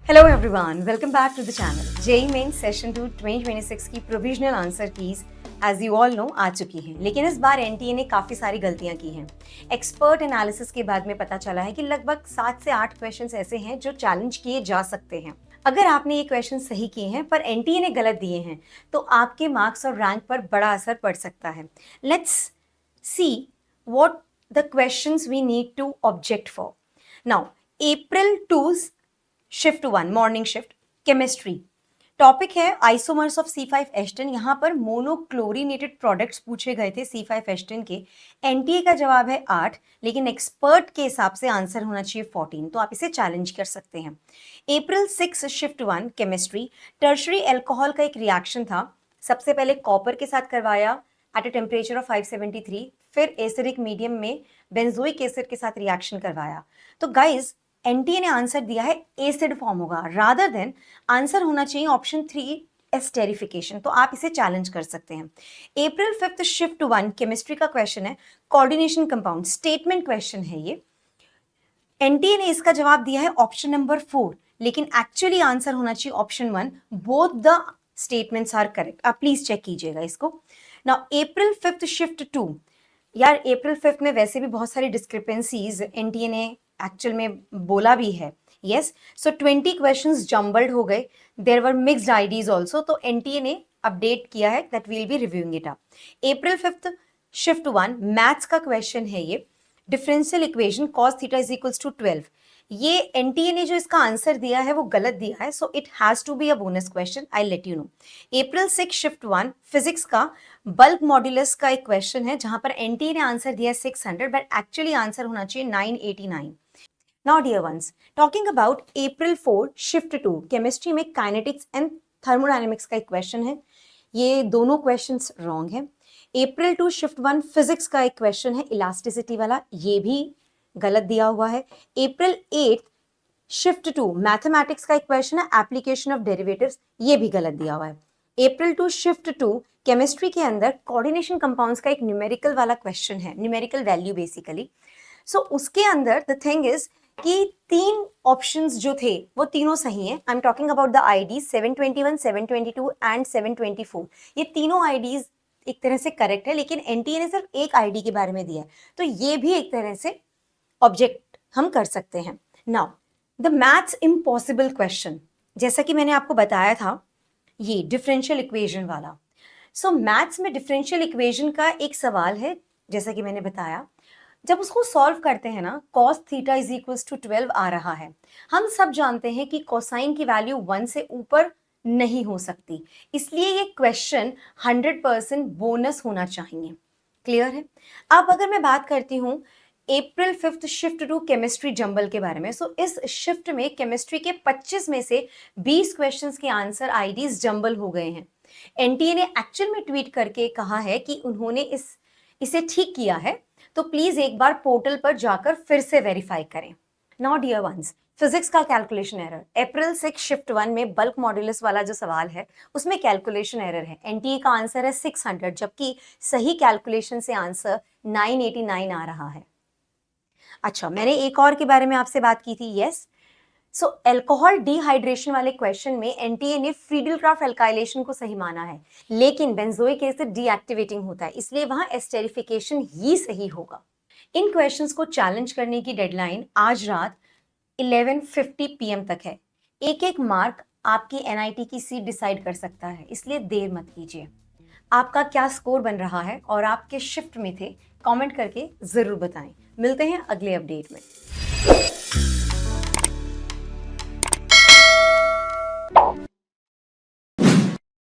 Hello everyone, welcome back to the channel. JEE mains session 2 2026 की provisional answer keys as you all know आ चुकी हैं, लेकिन इस बार एनटीए ने काफ़ी सारी गलतियां की हैं। एक्सपर्ट एनालिसिस के बाद में पता चला है कि लगभग 7 से 8 क्वेश्चंस ऐसे हैं जो चैलेंज किए जा सकते हैं। अगर आपने ये क्वेश्चन सही किए हैं पर एनटीए ने गलत दिए हैं तो आपके मार्क्स और रैंक पर बड़ा असर पड़ सकता है। Let's see what the questions we need to object for. Now April 2's shift 1 morning shift chemistry topic है आइसोमर्स ऑफ C5 एस्टेन। यहाँ पर मोनोक्लोरिनेटेड प्रोडक्ट्स पूछे गए थे C5 एस्टेन के। एनटीए का जवाब है 8, लेकिन एक्सपर्ट के हिसाब से आंसर होना चाहिए 14, तो आप इसे चैलेंज कर सकते हैं। April 6 shift 1 chemistry tertiary alcohol का एक रिएक्शन था। सबसे पहले कॉपर के साथ करवाया एट अ टेम्परेचर ऑफ 573, फिर एसिडिक मीडियम में बेंजोइक एसिड के साथ रिएक्शन करवाया। तो गाइज एनटीए ने आंसर दिया है एसिड फॉर्म होगा, रादर देन आंसर होना चाहिए ऑप्शन 3 एस्टेरिफिकेशन, तो आप इसे चैलेंज कर सकते हैं। April 5 शिफ्ट 1 केमिस्ट्री का क्वेश्चन है कोऑर्डिनेशन कंपाउंड, स्टेटमेंट क्वेश्चन है ये। एनटीए ने इसका जवाब दिया है ऑप्शन नंबर 4, लेकिन एक्चुअली आंसर होना चाहिए option 1। Both the statements are correct, आप प्लीज चेक कीजिएगा इसको। नाउ April 5 शिफ्ट 2, यार April 5 में वैसे भी बहुत सारी डिस्क्रिपेंसीज एनटीए ने एक्चुअल में बोला भी है। यस, सो 20 क्वेश्चंस जम्बल्ड हो गए, there were mixed IDs also, तो एनटीए ने अपडेट किया है that will be reviewing it up. April 5 shift 1 maths का क्वेश्चन है ये, differential equation cos theta is equals to 12। ये एनटीए ने जो इसका आंसर दिया है वो गलत दिया है, so it has to be a bonus question, I let you know. April 6 shift 1 physics का बल्क मॉड्यूलस का एक क्वेश्चन है जहां पर एनटीए ने आंसर दिया 600, बट एक्चुअली आंसर होना चाहिए 989। Now dear ones, talking about April 4 shift 2 chemistry में काइनेटिक्स एंड थर्मोडायनेमिक्स का एक क्वेश्चन है। ये दोनों क्वेश्चंस रॉन्ग है। April 2 शिफ्ट 1 फिजिक्स का एक क्वेश्चन है इलास्टिसिटी वाला, ये भी गलत दिया हुआ है। April 8 शिफ्ट 2 मैथमेटिक्स का एक क्वेश्चन है एप्लीकेशन ऑफ डेरिवेटिव्स, ये भी गलत दिया हुआ है। April 2 शिफ्ट 2 केमिस्ट्री के अंदर कोऑर्डिनेशन कंपाउंड्स का एक न्यूमेरिकल वाला क्वेश्चन है, न्यूमेरिकल वैल्यू बेसिकली। सो उसके अंदर द थिंग इज कि 3 ऑप्शंस जो थे वो तीनों सही हैं। I am talking about the IDs 721, 722 and 724। ये तीनों आईडीज एक तरह से करेक्ट है, लेकिन एनटीए ने सिर्फ एक आईडी के बारे में दिया है, तो ये भी एक तरह से ऑब्जेक्ट हम कर सकते हैं। Now the maths impossible question, जैसा कि मैंने आपको बताया था, ये डिफरेंशियल इक्वेशन वाला। सो मैथ्स में डिफरेंशियल इक्वेशन का एक सवाल है, जैसा कि मैंने बताया, जब उसको सॉल्व करते हैं ना cos theta is equals to 12 आ रहा है। हम सब जानते हैं कि कोसाइन की वैल्यू 1 से ऊपर नहीं हो सकती, इसलिए ये क्वेश्चन 100% बोनस होना चाहिए। क्लियर है? अब अगर मैं बात करती हूँ April 5 शिफ्ट 2 केमिस्ट्री जंबल के बारे में, सो इस शिफ्ट में केमिस्ट्री के 25 में से 20 क्वेश्चंस के आंसर आईडीज जंबल हो गए हैं। एनटीए ने एक्चुअल में ट्वीट करके कहा है कि उन्होंने इसे ठीक किया है, तो प्लीज एक बार पोर्टल पर जाकर फिर से वेरीफाई करें। नाउ डियर वंस, फिजिक्स का कैलकुलेशन एरर April 6 शिफ्ट 1 में बल्क मॉड्यूलस वाला जो सवाल है उसमें कैलकुलेशन एरर है। एनटीए का आंसर है 600, जबकि सही कैलकुलेशन से आंसर 989 आ रहा है। अच्छा, मैंने एक और के बारे में आपसे बात की थी। यस, सो अल्कोहल डिहाइड्रेशन वाले क्वेश्चन में एनटीए ने फ्रीडल-क्राफ्ट एल्काइलेशन को सही माना है, लेकिन बेंजोइक एसिड डीएक्टिवेटिंग होता है, इसलिए वहां एस्टेरिफिकेशन ही सही होगा। इन क्वेश्चंस को चैलेंज करने की डेडलाइन आज रात 11:50 PM तक है। एक एक मार्क आपकी एनआईटी की सीट डिसाइड कर सकता है, इसलिए देर मत कीजिए। आपका क्या स्कोर बन रहा है और आप किस शिफ्ट में थे, कमेंट करके जरूर बताएं। मिलते हैं अगले अपडेट में।